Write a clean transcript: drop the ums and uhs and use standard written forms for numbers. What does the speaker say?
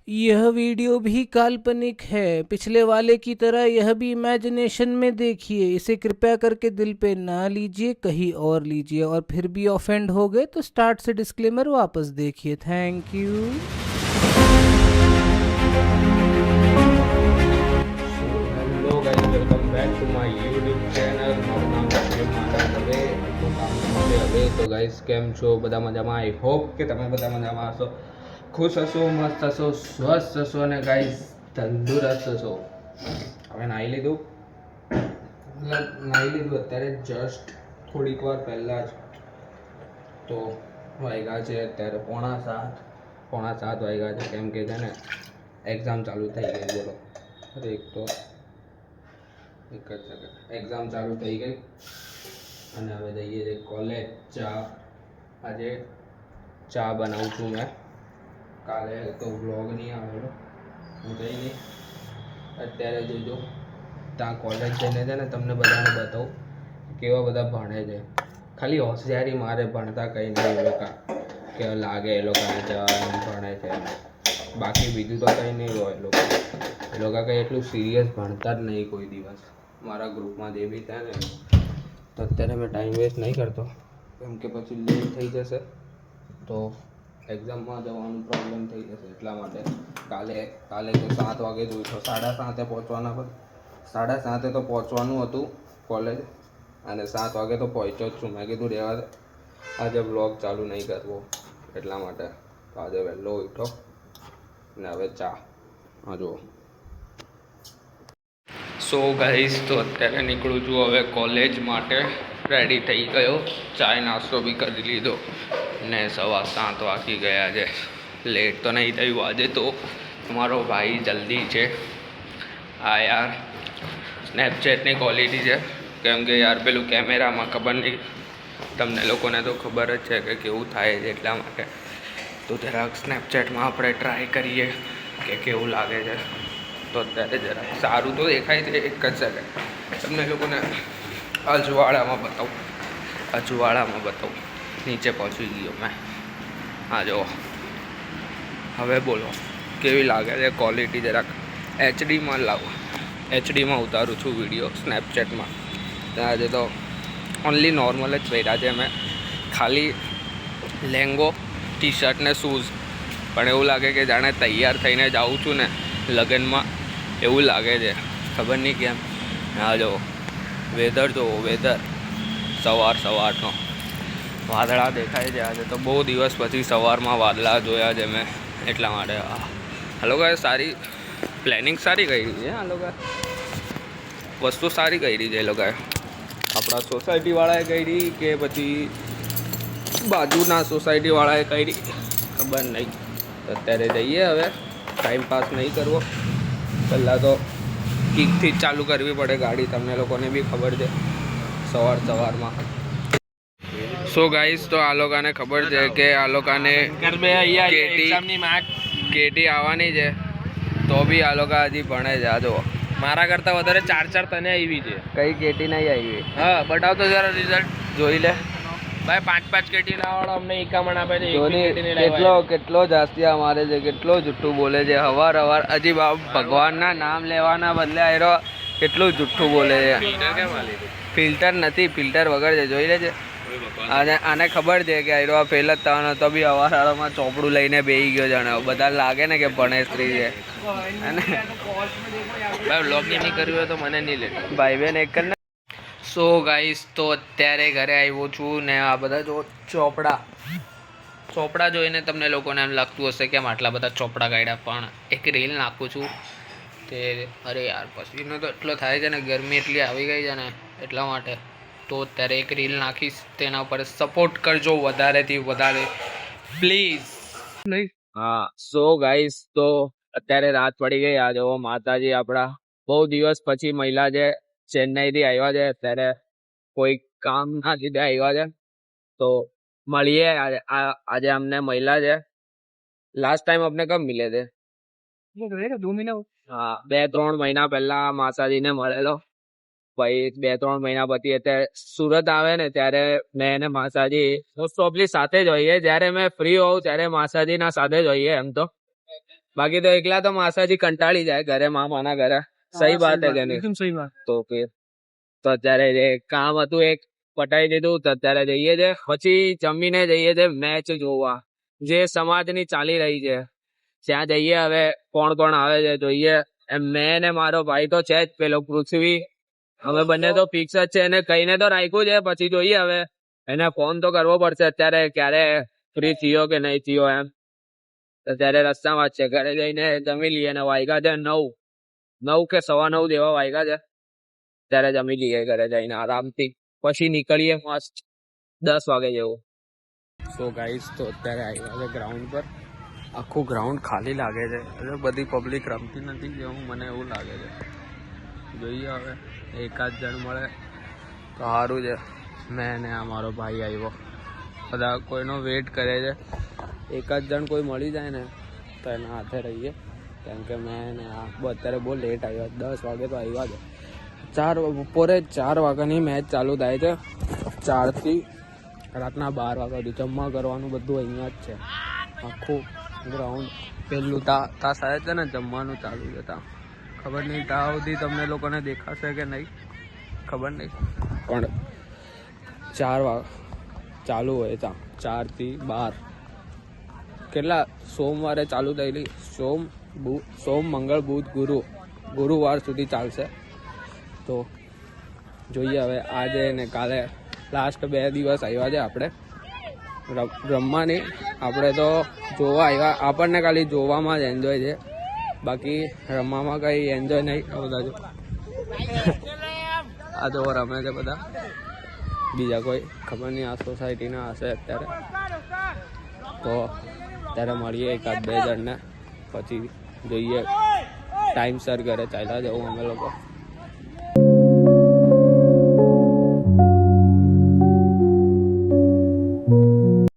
यह वीडियो भी काल्पनिक है। पिछले वाले की तरह यह भी इमेजिनेशन में देखिए। इसे कृपया करके दिल पे ना लीजिए, कहीं और लीजिए। और फिर भी ऑफेंड हो गए तो स्टार्ट से डिस्क्लेमर वापस देखिए। Thank you. Hello guys, welcome back to my YouTube channel. મારું નામ છે મારા દવે. તો કામનું મળે હવે. તો ગાઈઝ, કેમ છો? બધા મજામાં? આઈ હોપ કે તમે બધા મજામાં હશો, ખુશ હશો, મસ્ત હશો, સ્વસ્થ હશો અને ગાઈઝ તંદુરસ્ત હશો. હવે નાહી લીધું, અત્યારે જસ્ટ થોડીક વાર પહેલાં જ. તો વાગ્યા છે અત્યારે પોણા સાત વાગ્યા છે. કેમ કે છે ને એક્ઝામ ચાલુ થઈ ગઈ. બોલો, અરે એક જ સેકન્ડ, એક્ઝામ ચાલુ થઈ ગઈ અને હવે જઈએ છીએ કોલેજ. આજે ચા બનાવું છું મેં. કાલે તો વ્લોગ નહીં આવેલો, હું કંઈ નહીં. અત્યારે જોજો, ત્યાં કોલેજ જઈને છે ને તમને બધાને બતાવું કેવા બધા ભણે છે. ખાલી હોશિયારી મારે, ભણતા કંઈ નહીં. એ લોકો કે લાગે એ લોકોને જવા ભણે છે, બાકી બીજું તો કંઈ નહીં હોય. એ લોકો કંઈ એટલું સિરિયસ ભણતા જ નહીં કોઈ દિવસ. મારા ગ્રુપમાં જે બી થાય ને, તો અત્યારે મેં ટાઈમ વેસ્ટ નહીં કરતો, કેમ કે પછી લેટ થઈ જશે તો એક્ઝામમાં જવાનું પ્રોબ્લેમ થઈ જશે. એટલા માટે કાલે તો 7 વાગે જ ઉઠો, 7:30 પહોંચવાના પર. 7:30 તો પહોંચવાનું હતું કોલેજ અને 7 વાગે તો પહોંચ્યો જ છું. મેં કીધું રહેવા દે, આજે બ્લોગ ચાલુ નહીં કરવો એટલા માટે. તો આજે વહેલો ઉઠો ને હવે ચા. હા જુઓ. સો ગાઈઝ, તો અત્યારે નીકળું છું હવે કોલેજ માટે. રેડી થઈ ગયો, ચાય નાસ્તો બી કરી લીધો ને 7:15 વાગી ગયા છે. લેટ તો નહીં થયું આજે. તો તમારો ભાઈ જલ્દી છે. આ યાર સ્નેપચેટની ક્વોલિટી છે, કેમ કે યાર પેલું કેમેરામાં ખબર નહીં, તમને લોકોને તો ખબર જ છે કે કેવું થાય છે. એટલા માટે તો જરાક સ્નેપચેટમાં આપણે ટ્રાય કરીએ કે કેવું લાગે છે. તો અત્યારે જરાક સારું તો દેખાય છે. એક જ સેકન્ડ તમને લોકોને અજવાળામાં બતાવું. નીચે પહોંચી ગયો મેં. હા જો, હવે બોલો કેવી લાગે છે ક્વોલિટી. જરાક એચડીમાં ઉતારું છું વિડીયો સ્નેપચેટમાં. આજે તો ઓનલી નોર્મલ જ પહેર્યા છે મેં, ખાલી લેંગો, ટી શર્ટ ને શૂઝ. પણ એવું લાગે કે જાણે તૈયાર થઈને જાઉં છું ને લગ્નમાં, એવું લાગે છે. ખબર નહીં કેમ. હા જો વેધર સવારનો વાદળા દેખાય છે. આજે તો બહુ દિવસ પછી સવારમાં વાદળા જોયા છે મેં, એટલા માટે. આ લોકોએ સારી પ્લાનિંગ સારી કરી છે. આ લોકોએ વસ્તુ સારી કરી છે. એ લોકોએ આપણા સોસાયટીવાળાએ કરી કે પછી બાજુના સોસાયટીવાળાએ કરી, ખબર નહીં. અત્યારે જઈએ હવે, ટાઈમ પાસ નહીં કરવો. પહેલાં તો કિકથી જ ચાલુ કરવી પડે ગાડી, તમને લોકોને બી ખબર છે સવારમાં. સો ગાઈસ, તો આ લોકોને ખબર છે કે આ લોકોને કેટી આવવાની છે, તો બી આ લોકો હજી ભણે છે. આ જો મારા કરતા વધારે 4 તને આવી છે. કઈ કેટી નહીં આવી. હા, બતાવતો જરા રિઝલ્ટ જોઈ લે ભાઈ. 5 કેટી લાવવાનો અમને એકામણ આપે છે. કેટલો જાસ્તી મારે છે, કેટલો જુઠ્ઠું બોલે છે. હવાર હજી ભગવાનના નામ લેવાના બદલે આયરો કેટલું જુઠ્ઠું બોલે છે. ફિલ્ટર નથી, ફિલ્ટર વગર છે. જોઈ લે છે. આને ખબર છે કે આયરો ફેલ જ થવાનો, તો બી હવારમાં ચોપડું લઈને બેસી ગયો. જાણે બધા લાગે ને કે ભણેસ્ત્રી છે. ભાઈ વ્લોગ નહીં કર્યું હોય તો મને નહીં લે. ભાઈ બેન એક ને. સો ગાઈસ, તો અત્યારે ઘરે આવ્યો છું ને આ બધા જો ચોપડા જોઈને તમને લોકોને એમ લાગતું હશે કે આટલા બધા ચોપડા કાઢ્યા, પણ એક રીલ નાખું છું તે. અરે યાર પસીનો તો એટલો થાય છે ને, ગરમી એટલી આવી ગઈ છે ને, એટલા માટે. તો અત્યારે એક રીલ નાખીશ, તેના ઉપર સપોર્ટ કરજો વધારેથી વધારે પ્લીઝ. હા, સો ગાઈસ, તો અત્યારે રાત પડી ગઈ. આ જો માતાજી આપણા બહુ દિવસ પછી મહિલા છે, ચેન્નઈથી આવ્યા છે. અત્યારે કોઈ કામના લીધે આવ્યા છે, તો મળીએ. આજે અમને મહિલા છે. લાસ્ટ ટાઈમ અમને કબ મિલે थे? 2 મહિના. હા, 2-3 મહિના પહેલા માતાજીને મળેલો. ભાઈ 2-3 મહિના પછી અત્યારે સુરત આવે ને ત્યારે મેં એને માસાજી મોસ્ટ ઓફલી સાથે જ હોઈએ. જ્યારે મેં ફ્રી હોઉં ત્યારે માસાજીના સાથે જ હોઈએ. એમ તો बाकी तो एकला तो मासाजी कंटाળી જાય ઘરે મામાના ઘરે સહી વાત है કે નહીં एकदम सही बात તો ફિર તો અત્યારે જે કામ હતું એક પટાઈ દીધું તો અત્યારે જઈએ છે પછી જમીને જઈએ છે મેચ જોવા જે સમાજની ચાલી રહી છે ત્યાં જઈએ હવે કોણ કોણ આવે છે જોઈએ એમ મેં ને મારો ભાઈ તો છે જ પેલો પૃથ્વી અમે બંને તો ફિક્સ જ છે એને કહીને તો રાખ્યું છે પછી જોઈએ હવે એને ફોન તો કરવો પડશે અત્યારે ક્યારે ફ્રી થયો કે નહીં થયો એમ અત્યારે રસ્તામાં જ છે ઘરે જઈને જમી લઈએ ને વાગ્યા છે 9 કે 9:15 જેવા વાગ્યા છે ત્યારે જમી લઈએ ઘરે જઈને આરામથી પછી નીકળીએ મસ્ત 10 વાગે જેવું સો ગાઈસ તો અત્યારે આવ્યા છે ગ્રાઉન્ડ પર આખું ગ્રાઉન્ડ ખાલી લાગે છે એટલે બધી પબ્લિક રમતી નથી જેવું મને એવું લાગે છે જોઈએ હવે એકાદ જણ મળે તો સારું છે મેં ને આ મારો ભાઈ આવ્યો બધા કોઈનો વેઇટ કરે છે એકાદ જણ કોઈ મળી જાય ને તો એના હાથે રહીએ કેમ કે મેં ને આ અત્યારે બહુ લેટ આવ્યો 10 વાગે તો આવ્યા છે બપોરે 4 વાગ્યાની મેચ ચાલુ થાય છે 4 થી રાતના 12 વાગ્યા સુધી જમવા કરવાનું બધું અહીંયા જ છે આખું ગ્રાઉન્ડ પેલું તા સાહેબ છે ને જમવાનું ચાલુ છે તા ખબર નહીં ત્યાં સુધી તમને લોકોને દેખાશે કે નહીં ખબર નહીં પણ 4 વાગે ચાલુ હોય ત્યાં 4 થી 12 કેટલા સોમવારે ચાલુ થયેલી સોમ મંગળ બુધ ગુરુવાર સુધી ચાલશે તો જોઈએ હવે આજે ને કાલે લાસ્ટ 2 દિવસ આવ્યા છે આપણે રમવાની આપણે તો જોવા આવ્યા આપણને ખાલી જોવામાં જ એન્જોય છે બાકી રમવામાં કંઈ એન્જોય નહીં બધા જો આ જો રમે છે બધા બીજા કોઈ ખબર નહીં આ સોસાયટીના હશે અત્યારે તો ત્યારે મળીએ એકાદ 2 જણને પછી જોઈએ ટાઈમસર ઘરે ચાલ્યા જવું અમે લોકો